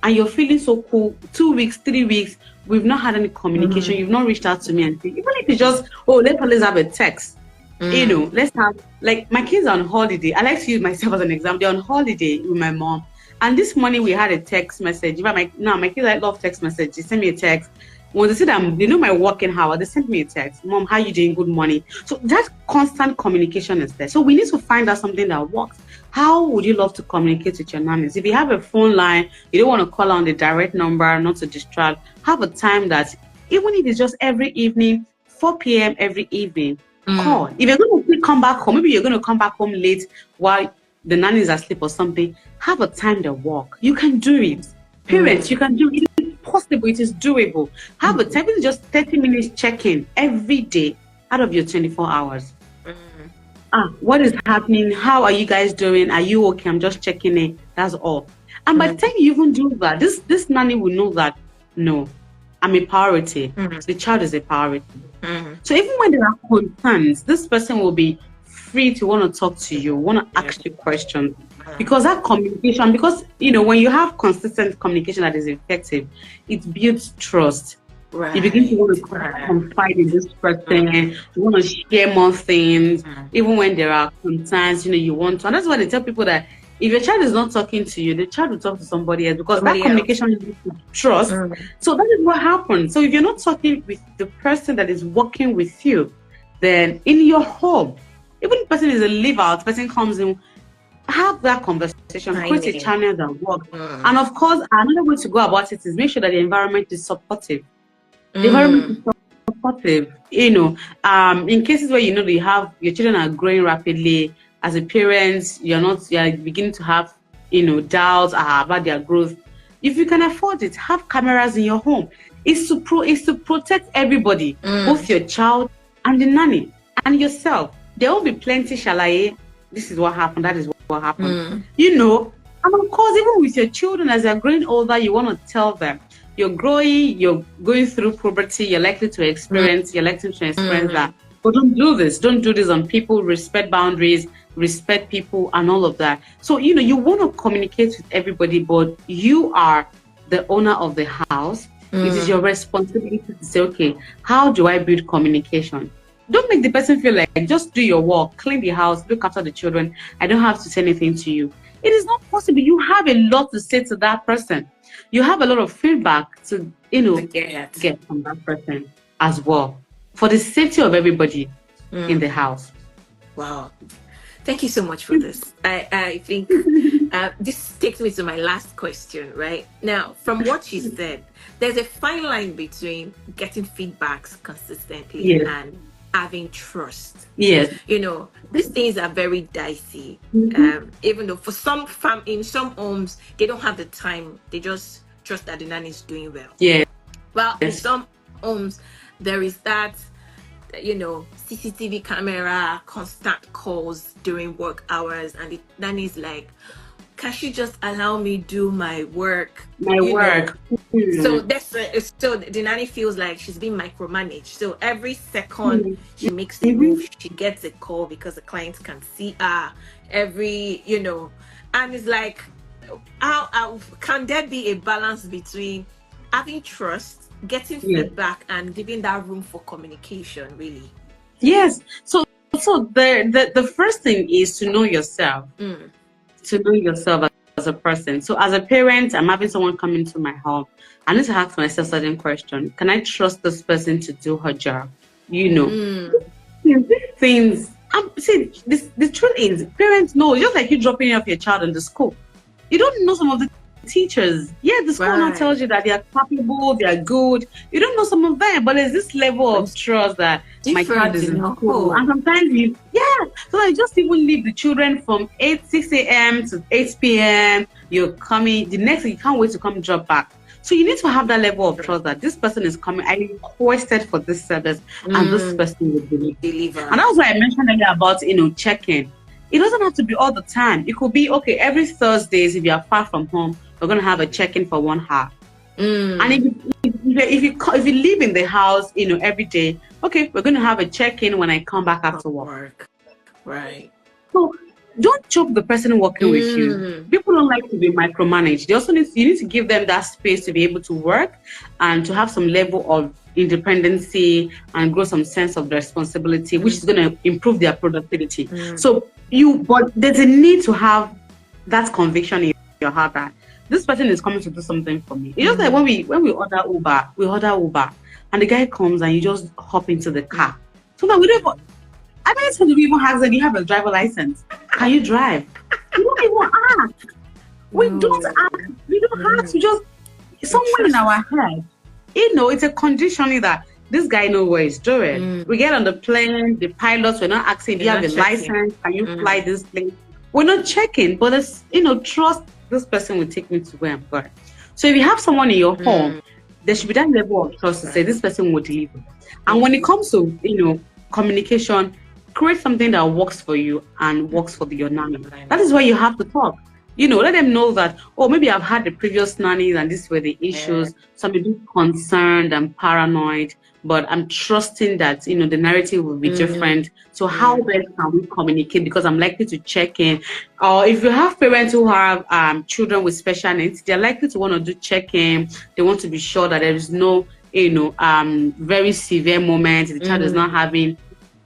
and you're feeling so cool, 2 weeks, 3 weeks, we've not had any communication, you've not reached out to me, and even if it's just, oh, let's always have a text. Let's have, like, my kids are on holiday. I like to use myself as an example. They're on holiday with my mom. And this morning we had a text message. My kids, I love text message. They send me a text. When they say that they know my working hour, they send me a text. Mom, how you doing? Good morning. So that constant communication is there. So we need to find out something that works. How would you love to communicate with your nannies? If you have a phone line, you don't want to call on the direct number, not to distract, have a time that, even if it's just every evening, 4 p.m. every evening, call. If you're going to come back home, maybe you're going to come back home late while the nanny is asleep or something, have a time to walk. You can do it. Parents, you can do it. It is possible. It is doable. Have a time. It's just 30 minutes check-in every day out of your 24 hours. What is happening? How are you guys doing? Are you okay? I'm just checking in. That's all. And by the time you even do that, this nanny will know that, no, I'm a priority. The child is a priority. So even when there are concerns, this person will be free to want to talk to you, want to ask you questions. Because that communication, when you have consistent communication that is effective, it builds trust. Right. You begin to want to confide in this person, you want to share more things, even when there are concerns, you want to. And that's why they tell people that if your child is not talking to you, the child will talk to somebody else, because that communication is trust. So that is what happens. So if you're not talking with the person that is working with you, then in your home, even if the person is a live out, the person comes in, have that conversation, create a channel that works. And of course, another way to go about it is make sure that the environment is supportive. The environment is supportive. In cases where that you have your children are growing rapidly, as a parent, you're beginning to have doubts about their growth. If you can afford it, have cameras in your home. It's to protect everybody, both your child and the nanny and yourself. There will be plenty shalaye. This is what happened. That is what happened. And of course, even with your children, as they're growing older, you want to tell them you're growing, you're going through puberty, you're likely to experience, that. But don't do this. Don't do this on people. Respect boundaries, respect people, and all of that. So, you want to communicate with everybody, but you are the owner of the house. It is your responsibility to say, okay, how do I build communication? Don't make the person feel like, just do your work, clean the house, look after the children. I don't have to say anything to you. It is not possible. You have a lot to say to that person. You have a lot of feedback to, get from that person as well, for the safety of everybody in the house. Wow. Thank you so much for this. I think this takes me to my last question, right? Now, from what you said, there's a fine line between getting feedbacks consistently and having trust. Yes. These things are very dicey. Even though for in some homes, they don't have the time. They just trust that the nanny is doing well. Yeah. Well, in some homes, there is that, CCTV camera, constant calls during work hours, and the nanny is like, can she just allow me do my work? So so the nanny feels like she's being micromanaged. So every second she makes a move, she gets a call because the client can see her. And it's like, how can there be a balance between having trust, getting feedback, and giving that room for communication, really? Yes. So the first thing is to know yourself. To know yourself as a person. So as a parent, I'm having someone come into my home. I need to ask myself a certain question. Can I trust this person to do her job? These things. The truth is, parents know. Just like you dropping off your child in the school, you don't know some of the teachers. The school now tells you that they are capable, they are good. You don't know some of them, but there's this level of trust that my child is in school. And sometimes so I just even leave the children from 6 a.m. to 8 p.m. You're coming, the next thing, you can't wait to come drop back. So you need to have that level of trust that this person is coming. I requested for this service and this person will deliver. And that's why I mentioned earlier about, check-in. It doesn't have to be all the time. It could be, okay, every Thursdays, if you are far from home, we're going to have a check-in for 1 hour. And if you live in the house, every day, okay, we're going to have a check-in when I come back after work. Right. So don't choke the person working with you. People don't like to be micromanaged. They also you need to give them that space to be able to work and to have some level of independency and grow some sense of responsibility, which is going to improve their productivity. So but there's a need to have that conviction in your heart that this person is coming to do something for me. It's just like when we order Uber, and the guy comes and you just hop into the car. So that we don't. I mean, so do we even ask that you have a driver license? Can you drive? We don't even ask. We don't ask. We don't ask. We just somewhere in our head. It's a conditioning that this guy knows what he's doing. We get on the plane, the pilots, we're not asking, do you have a license? Can you fly this plane? We're not checking, but it's, trust this person will take me to where I'm going. So if you have someone in your home, there should be that level of trust to say this person will deliver. And when it comes to, communication, create something that works for you and works for your nanny. That is why you have to talk. Let them know that, maybe I've had the previous nannies and these were the issues. So I'm a bit concerned and paranoid, but I'm trusting that, the narrative will be different. So how best can we communicate? Because I'm likely to check in. Or if you have parents who have children with special needs, they're likely to want to do check-in. They want to be sure that there is no, very severe moment. The child is not having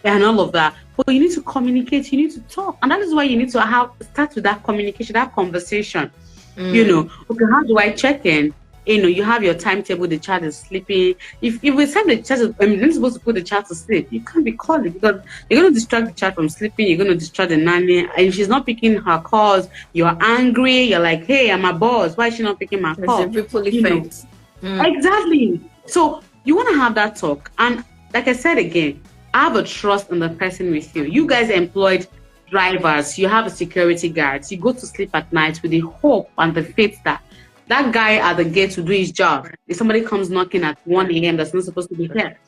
and all of that. But you need to communicate, you need to talk. And that is why you need to start with that communication, that conversation. Okay, how do I check in? You have your timetable, the child is sleeping. If we say the child you're not supposed to put the child to sleep, you can't be calling because you're going to distract the child from sleeping, you're going to distract the nanny. And if she's not picking her calls, you're angry, you're like, hey, I'm a boss, why is she not picking my call? It's a ripple effect. Exactly. So you want to have that talk. And like I said again, have a trust in the person with you. You guys employed drivers, you have a security guards, you go to sleep at night with the hope and the faith that that guy at the gate to do his job. If somebody comes knocking at 1 a.m. that's not supposed to be here.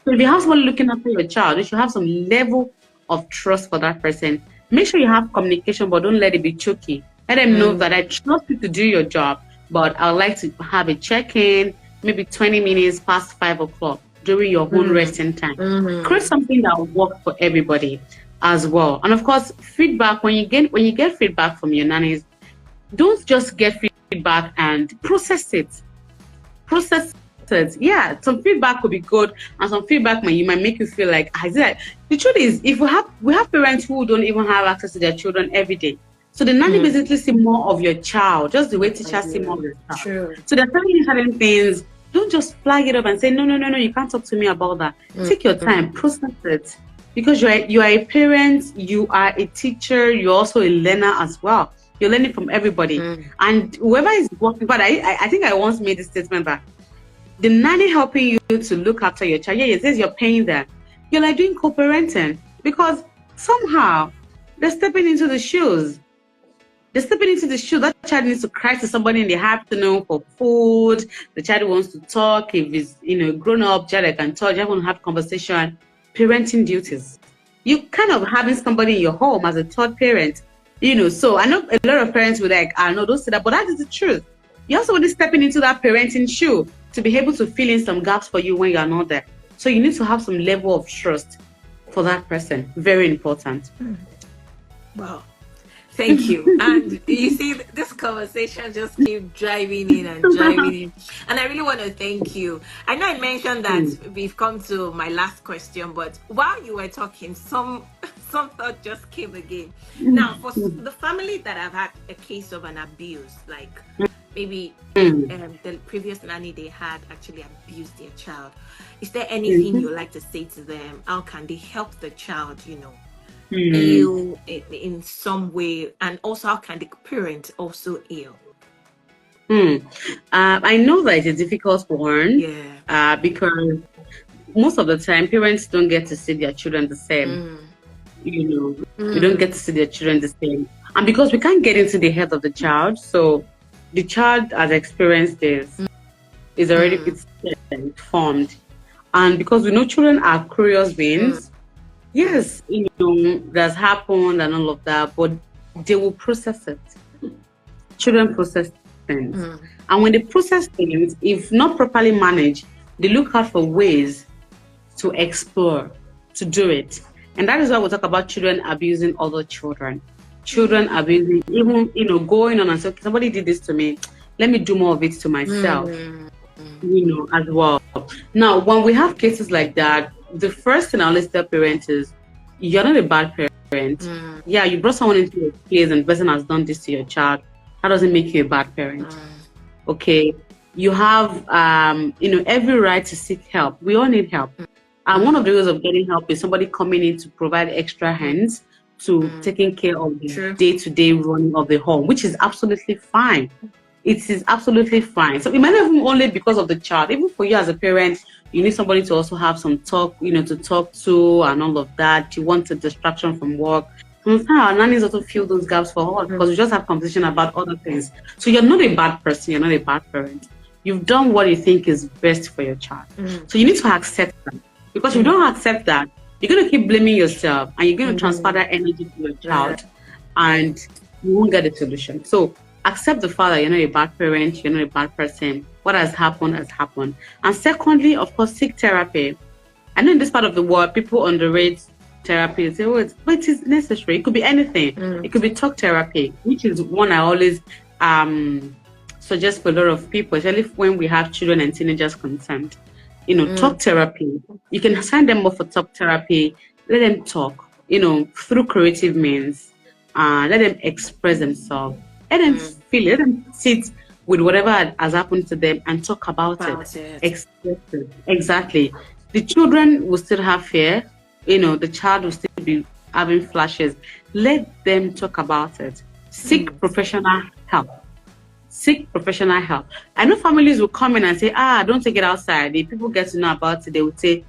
So if you have somebody looking after your child, you should have some level of trust for that person. Make sure you have communication, but don't let it be choky. Let them know that I trust you to do your job, but I would like to have a check-in, maybe 20 minutes past 5 o'clock. During your own resting time. Create something that will work for everybody as well. And of course, feedback, when you get feedback from your nannies, don't just get feedback and process it. Yeah, some feedback could be good and some feedback might make you feel like, the truth is, if we have parents who don't even have access to their children every day. So the nanny basically see more of your child, just the way teachers see more of your child. True. So they're telling you certain things. Don't just flag it up and say, no, you can't talk to me about that. Take your time, process it. Because you are a parent, you are a teacher, you're also a learner as well. You're learning from everybody. And whoever is working, but I think I once made the statement that the nanny helping you to look after your child, it says you're paying them. You're like doing co-parenting because somehow they're stepping into the shoes. That child needs to cry to somebody in the afternoon for food. The child wants to talk. If it's grown up child that can talk, you want to have conversation. Parenting duties. You kind of having somebody in your home as a third parent. So I know a lot of parents would like, no, don't say that, but that is the truth. You also want to stepping into that parenting shoe to be able to fill in some gaps for you when you are not there. So you need to have some level of trust for that person. Very important. Wow. Thank you. And you see, this conversation just keep driving in. And I really want to thank you. I know I mentioned that we've come to my last question, but while you were talking, some thought just came again. Now, for the family that have had a case of an abuse, like maybe the previous nanny they had actually abused their child, is there anything you'd like to say to them? How can they help the child, heal in some way, and also how can the parent also heal? I know that it's a difficult one, because most of the time parents don't get to see their children the same. We don't get to see their children the same, and because we can't get into the head of the child, so the child has experienced this, is already it's formed, and because we know children are curious beings. Yes, that's happened and all of that, but they will process it. Children process things. And when they process things, if not properly managed, they look out for ways to explore, to do it. And that is why we talk about children abusing other children. children abusing, even, going on and saying, okay, somebody did this to me, let me do more of it to myself, as well. Now, when we have cases like that, the first thing I'll always tell parents is, you're not a bad parent. Yeah, you brought someone into your place and the person has done this to your child. That doesn't make you a bad parent. Okay? You have, every right to seek help. We all need help. And one of the ways of getting help is somebody coming in to provide extra hands to taking care of the day-to-day running of the home, which is absolutely fine. It is absolutely fine. So it might not even only because of the child. Even for you as a parent, you need somebody to also have some talk, to talk to and all of that. You want a distraction from work. Sometimes our nannies also fill those gaps for us because we just have conversation about other things. So you're not a bad person. You're not a bad parent. You've done what you think is best for your child. So you need to accept that. Because if you don't accept that, you're going to keep blaming yourself and you're going to transfer that energy to your child and you won't get a solution. So accept the fact that you're not a bad parent, you're not a bad person. What has happened has happened. And secondly, of course, seek therapy. I know in this part of the world, people underrate therapy. They say, oh, it is necessary. It could be anything. It could be talk therapy, which is one I always suggest for a lot of people, especially when we have children and teenagers concerned. Talk therapy. You can sign them up for talk therapy. Let them talk, through creative means. Let them express themselves. Let them feel it. Let them sit with whatever has happened to them and talk about it. Express it. Exactly. The children will still have fear. The child will still be having flashes. Let them talk about it. Seek professional help. Seek professional help. I know families will come in and say, don't take it outside. If people get to know about it, they would say,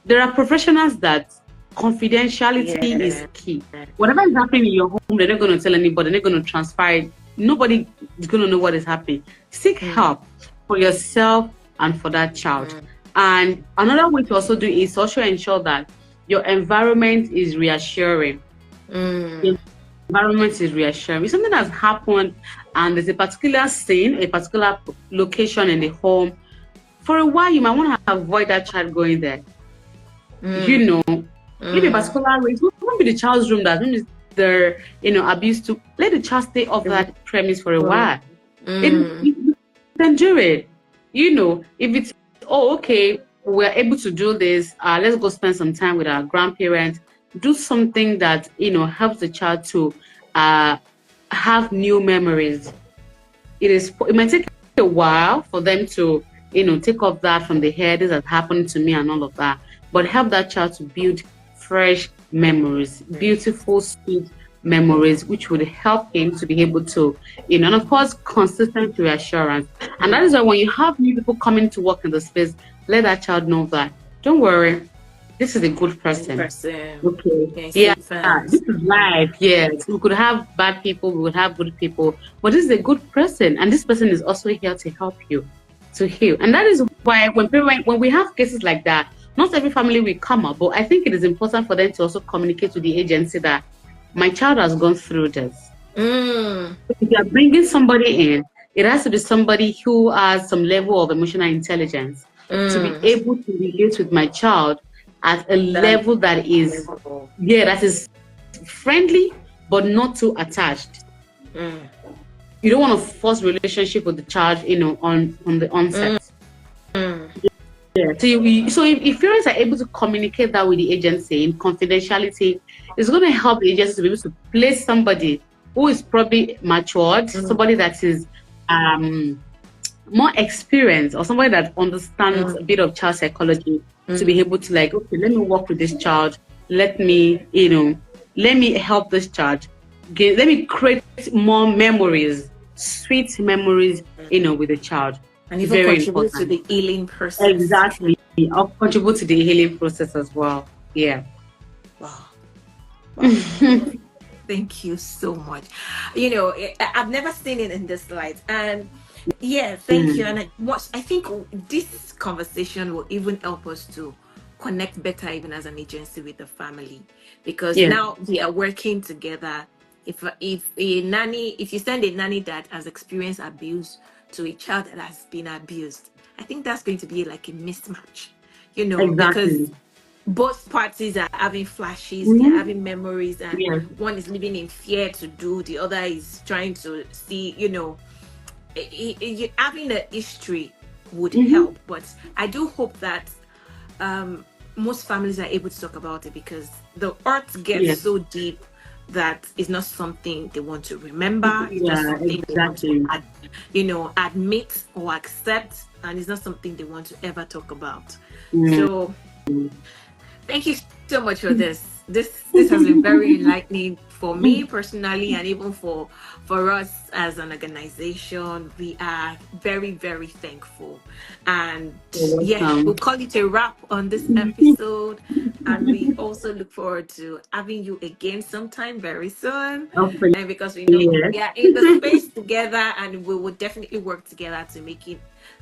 there are professionals that confidentiality is key. Whatever is happening in your home, they're not going to tell anybody. They're not going to transfer it. Nobody is going to know what is happening. Seek help for yourself and for that child. And another way to also do is also ensure that your environment is reassuring. Environment is reassuring. If something has happened and there's a particular scene, a particular location in the home, for a while you might want to avoid that child going there. Maybe a particular race, maybe the child's room that maybe they're abused to. Let the child stay off that premise for a while. You can do it. If it's okay, we're able to do this. Let's go spend some time with our grandparents. Do something that helps the child to have new memories. It might take a while for them to take off that from the head. This has happened to me and all of that, but help that child to build fresh memories, beautiful, sweet memories, which would help him to be able to, and of course, consistent reassurance. And that is why when you have new people coming to work in the space, let that child know that, don't worry, this is a good person. Okay. This is life. Yes. We could have bad people, we would have good people, but this is a good person, and this person is also here to help you to heal. And that is why when we have cases like that, not every family will come up, but I think it is important for them to also communicate to the agency that my child has gone through this. If you are bringing somebody in, it has to be somebody who has some level of emotional intelligence to be able to relate with my child at a level that is, that is friendly, but not too attached. You don't want to force relationship with the child, on the onset. Yeah. So if parents are able to communicate that with the agency in confidentiality, it's going to help the agency to be able to place somebody who is probably matured, somebody that is more experienced, or somebody that understands a bit of child psychology, to be able to okay, let me work with this child. Let me help this child. Let me create more memories, sweet memories, with the child. And even contribute to the healing process. Exactly. I'll contribute to the healing process as well. Yeah. Wow. Thank you so much. I've never seen it in this light. And thank you. And I think this conversation will even help us to connect better, even as an agency, with the family. Because now we are working together. If you send a nanny that has experienced abuse to a child that has been abused, I think that's going to be like a mismatch, exactly. because both parties are having flashes, they're Mm-hmm. having memories, and Yes. one is living in fear to do, the other is trying to see, you know, having a history would Mm-hmm. help. But I do hope that most families are able to talk about it, because the hurt gets Yes. so deep that it's not something they want to remember. It's not Yeah, something they want to, exactly. admit or accept, and it's not something they want to ever talk about. Mm. So thank you so much for this. This has been very enlightening for me personally, and even for us as an organization. We are very, very thankful. And You're yeah, we'll welcome. call it a wrap on this episode. And we also look forward to having you again sometime very soon. Hopefully, And because we know yes. we are in the space together, and we will definitely work together to make it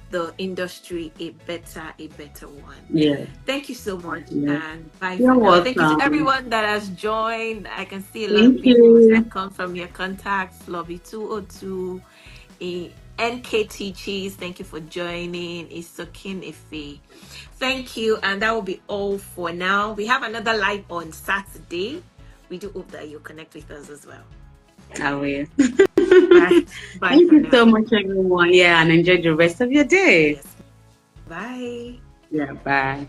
the industry a better one. Yes. Thank you so much, Yes. and bye for You're now. Thank you to welcome. everyone that has joined. I can see a lot of Thank people you. that come from your contacts. Lobby 202, NKT Cheese. Thank you for joining. Isokin Ife. Thank you, and that will be all for now. We have another live on Saturday. We do hope that you connect with us as well. I will. Bye. Bye Thank for you so now. much, everyone. Yeah, and enjoy the rest of your day. Yes. Bye. Yeah, bye.